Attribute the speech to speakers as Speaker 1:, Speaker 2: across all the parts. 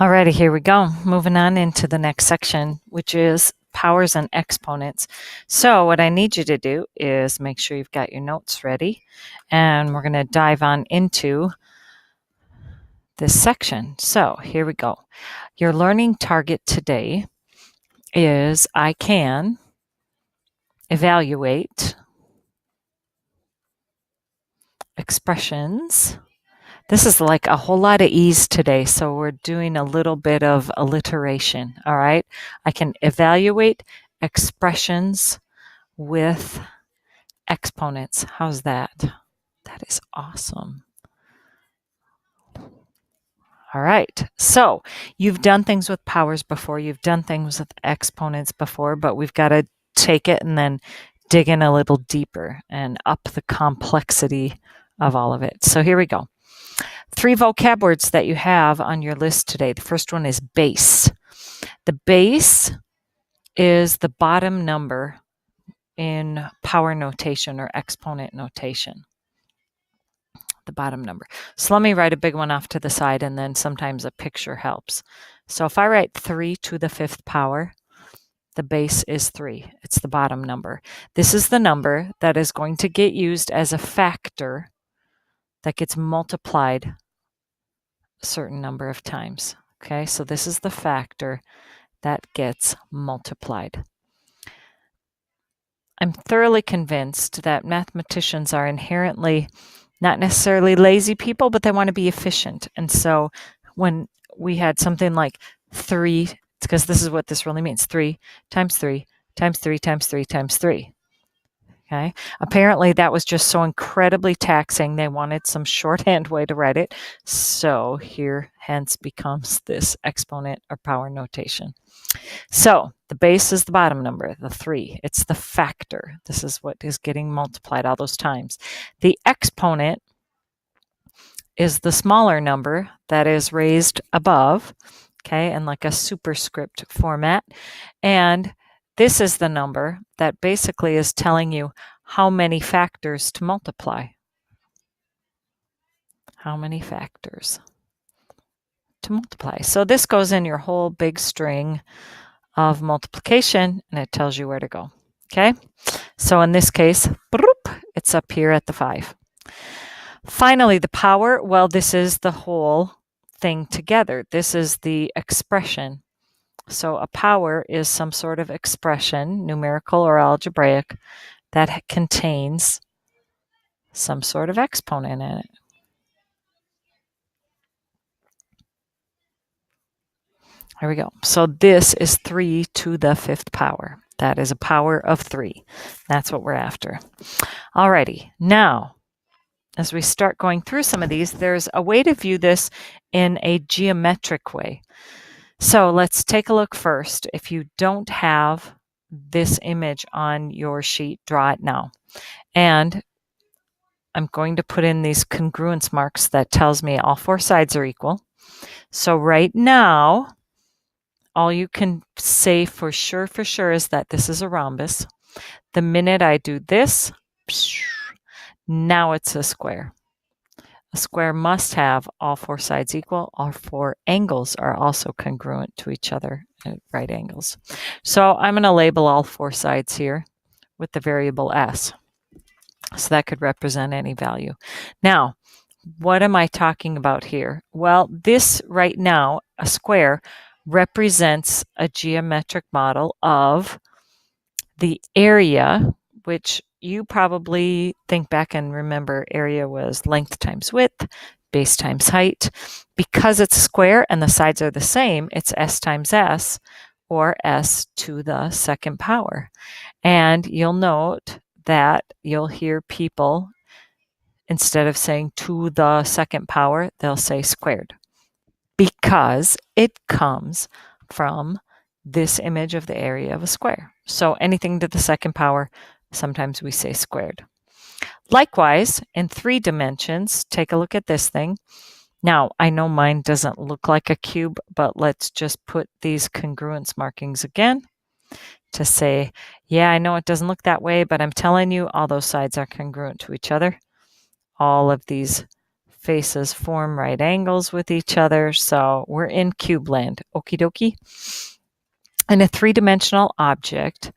Speaker 1: Alrighty, here we go. Moving on into the next section, which is powers and exponents. So what I need you to do is make sure you've got your notes ready, and we're going to dive on into this section. So here we go. Your learning target today is I can evaluate expressions. This is like a whole lot of E's today, so we're doing a little bit of alliteration, all right? I can evaluate expressions with exponents. How's that? That is awesome. All right, so you've done things with powers before, you've done things with exponents before, but we've got to take it and then dig in a little deeper and up the complexity of all of it. So here we go. 3 vocab words that you have on your list today. The first one is base. The base is the bottom number in power notation or exponent notation. The bottom number. So let me write a big one off to the side, and then sometimes a picture helps. So if I write 3 to the 5th power, the base is 3. It's the bottom number. This is the number that is going to get used as a factor that gets multiplied a certain number of times. Okay, so this is the factor that gets multiplied. I'm thoroughly convinced that mathematicians are inherently not necessarily lazy people, but they want to be efficient. And so when we had something like 3, because this is what this really means, 3 times 3 times 3 times 3 times 3. Okay. Apparently that was just so incredibly taxing. They wanted some shorthand way to write it. So here hence becomes this exponent or power notation. So the base is the bottom number, the 3. It's the factor. This is what is getting multiplied all those times. The exponent is the smaller number that is raised above, okay, in like a superscript format. And this is the number that basically is telling you how many factors to multiply. How many factors to multiply. So this goes in your whole big string of multiplication, and it tells you where to go. Okay, so in this case, it's up here at the 5. Finally, the power, well, this is the whole thing together. This is the expression. So a power is some sort of expression, numerical or algebraic, that contains some sort of exponent in it. Here we go. So this is 3 to the 5th power. That is a power of 3. That's what we're after. Alrighty, now, as we start going through some of these, there's a way to view this in a geometric way. So let's take a look first. If you don't have this image on your sheet, draw it now. And I'm going to put in these congruence marks that tells me all 4 sides are equal. So right now, all you can say for sure is that this is a rhombus. The minute I do this, now it's a square. A square must have all 4 sides equal. All 4 angles are also congruent to each other at right angles. So I'm going to label all 4 sides here with the variable s. So that could represent any value. Now, what am I talking about here? Well, this right now, a square, represents a geometric model of the area, which you probably think back and remember area was length times width, base times height. Because it's a square and the sides are the same, it's s times s, or s to the 2nd power. And you'll note that you'll hear people, instead of saying to the 2nd power, they'll say squared, because it comes from this image of the area of a square. So anything to the 2nd power, sometimes we say squared. Likewise, in 3 dimensions, take a look at this thing. Now, I know mine doesn't look like a cube, but let's just put these congruence markings again to say, yeah, I know it doesn't look that way, but I'm telling you all those sides are congruent to each other. All of these faces form right angles with each other, so we're in cube land. Okie dokie. In a three-dimensional object,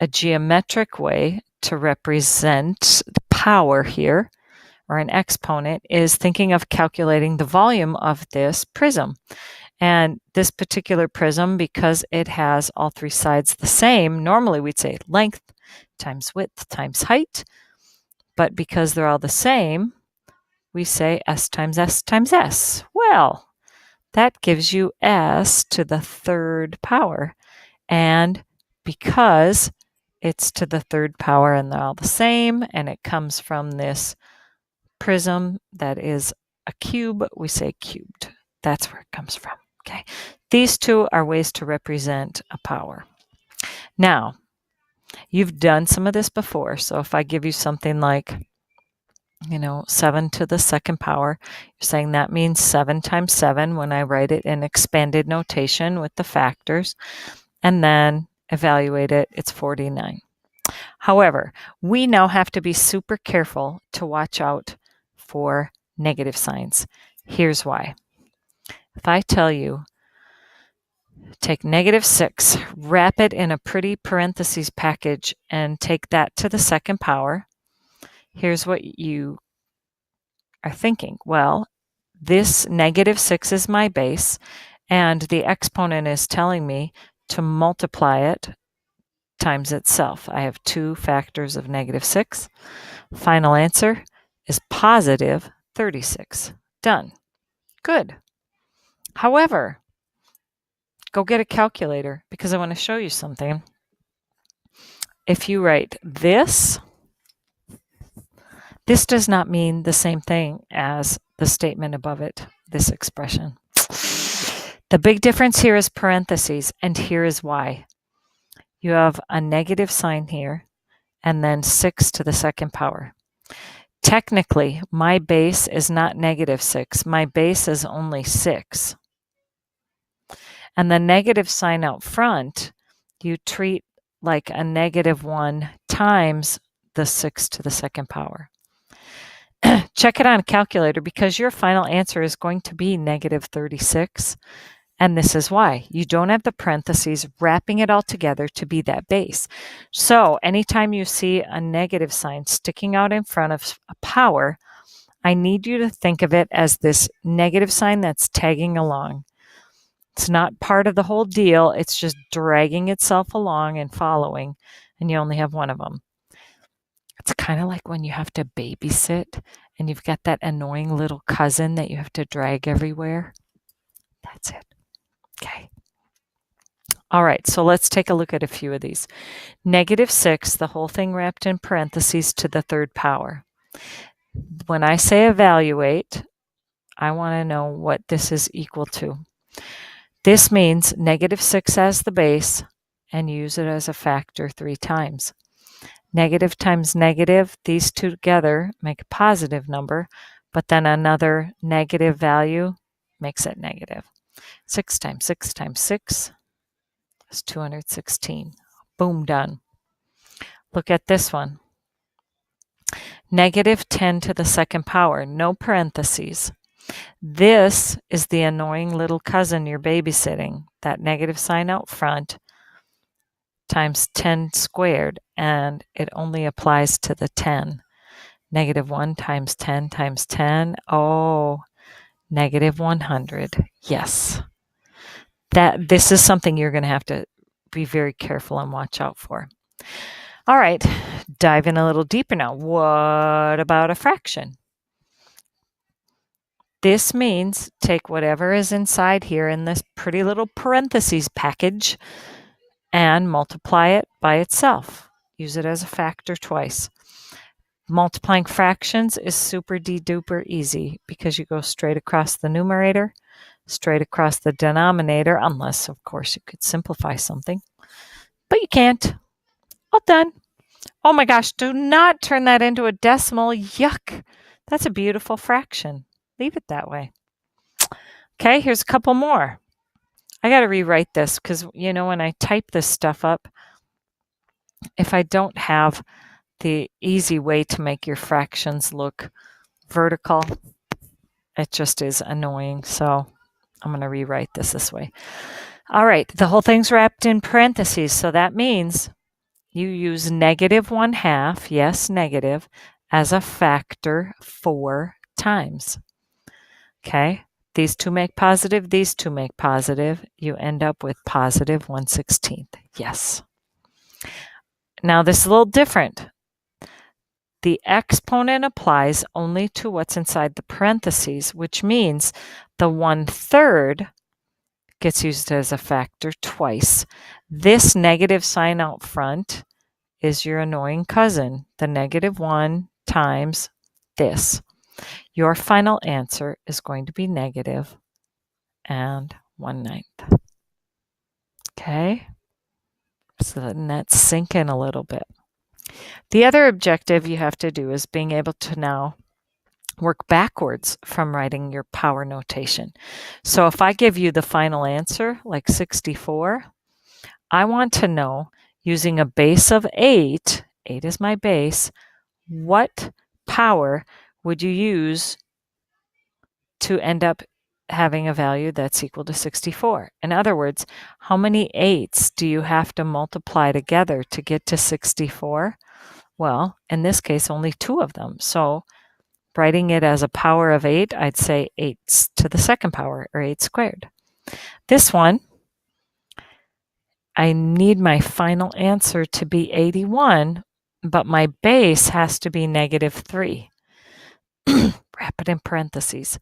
Speaker 1: a geometric way to represent the power here, or an exponent, is thinking of calculating the volume of this prism. And this particular prism, because it has all three sides the same, normally we'd say length times width times height. But because they're all the same, we say S times S times S. Well, that gives you S to the third power. And because it's to the third power and they're all the same, and it comes from this prism that is a cube, we say cubed. That's where it comes from. Okay. These two are ways to represent a power. Now, you've done some of this before. So if I give you something like, 7 to the second power, you're saying that means 7 times 7 when I write it in expanded notation with the factors, and then evaluate it, it's 49. However, we now have to be super careful to watch out for negative signs. Here's why. If I tell you, take -6, wrap it in a pretty parentheses package, and take that to the second power, here's what you are thinking. Well, this -6 is my base, and the exponent is telling me to multiply it times itself. I have two factors of -6. Final answer is positive 36. Done. Good. However, go get a calculator because I want to show you something. If you write this does not mean the same thing as the statement above it, this expression. The big difference here is parentheses, and here is why. You have a negative sign here, and then 6 to the second power. Technically, my base is not -6. My base is only 6. And the negative sign out front, you treat like a -1 times the 6 to the second power. Check it on a calculator because your final answer is going to be -36. And this is why. You don't have the parentheses wrapping it all together to be that base. So anytime you see a negative sign sticking out in front of a power, I need you to think of it as this negative sign that's tagging along. It's not part of the whole deal. It's just dragging itself along and following, and you only have one of them. It's kind of like when you have to babysit and you've got that annoying little cousin that you have to drag everywhere. That's it. Okay. All right, so let's take a look at a few of these. -6, the whole thing wrapped in parentheses to the third power. When I say evaluate, I want to know what this is equal to. This means -6 as the base and use it as a factor 3 times. Negative times negative, these two together make a positive number, but then another negative value makes it negative. 6 times 6 times 6 is 216. Boom, done. Look at this one. -10 to the second power, no parentheses. This is the annoying little cousin you're babysitting, that negative sign out front, times 10 squared, and it only applies to the 10. -1 times 10 times 10, oh, -100. Yes. This is something you're going to have to be very careful and watch out for. All right, dive in a little deeper now. What about a fraction? This means take whatever is inside here in this pretty little parentheses package and multiply it by itself. Use it as a factor twice. Multiplying fractions is super de-duper easy because you go straight across the numerator, straight across the denominator, unless, of course, you could simplify something. But you can't. All done. Oh my gosh, do not turn that into a decimal. Yuck. That's a beautiful fraction. Leave it that way. Okay, here's a couple more. I got to rewrite this because, when I type this stuff up, if I don't have the easy way to make your fractions look vertical, It just is annoying. So I'm going to rewrite this way. All right, the whole thing's wrapped in parentheses. So that means you use -1/2, yes, negative, as a factor 4 times. Okay, these two make positive, these two make positive. You end up with positive 1/16. Yes. Now this is a little different. The exponent applies only to what's inside the parentheses, which means the 1/3 gets used as a factor twice. This negative sign out front is your annoying cousin, the -1 times this. Your final answer is going to be negative and 1/9. Okay? So letting that sink in a little bit. The other objective you have to do is being able to now work backwards from writing your power notation. So if I give you the final answer, like 64, I want to know, using a base of 8, 8 is my base, what power would you use to end up having a value that's equal to 64? In other words, how many 8s do you have to multiply together to get to 64? Well, in this case, only 2 of them. So writing it as a power of 8, I'd say 8 to the second power, or 8 squared. This one, I need my final answer to be 81, but my base has to be -3. Wrap it in parentheses.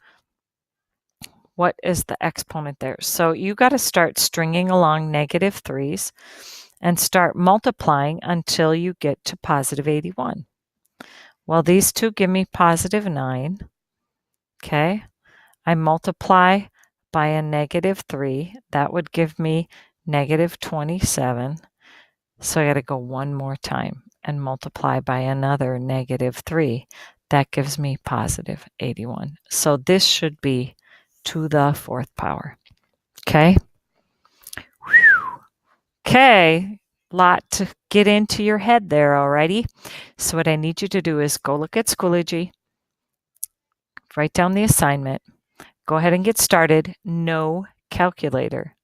Speaker 1: What is the exponent there? So you got to start stringing along -3s and start multiplying until you get to positive 81. Well, these two give me positive 9. Okay. I multiply by a -3. That would give me -27. So I got to go one more time and multiply by another -3. That gives me positive 81. So this should be to the 4th power. Okay? Okay, lot to get into your head there, alrighty? So what I need you to do is go look at Schoology, write down the assignment, go ahead and get started. No calculator.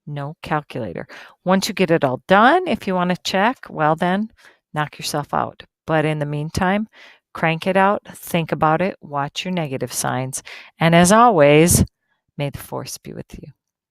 Speaker 1: No calculator. Once you get it all done, if you want to check, well then, knock yourself out. But in the meantime, crank it out, think about it, watch your negative signs, and as always, may the force be with you.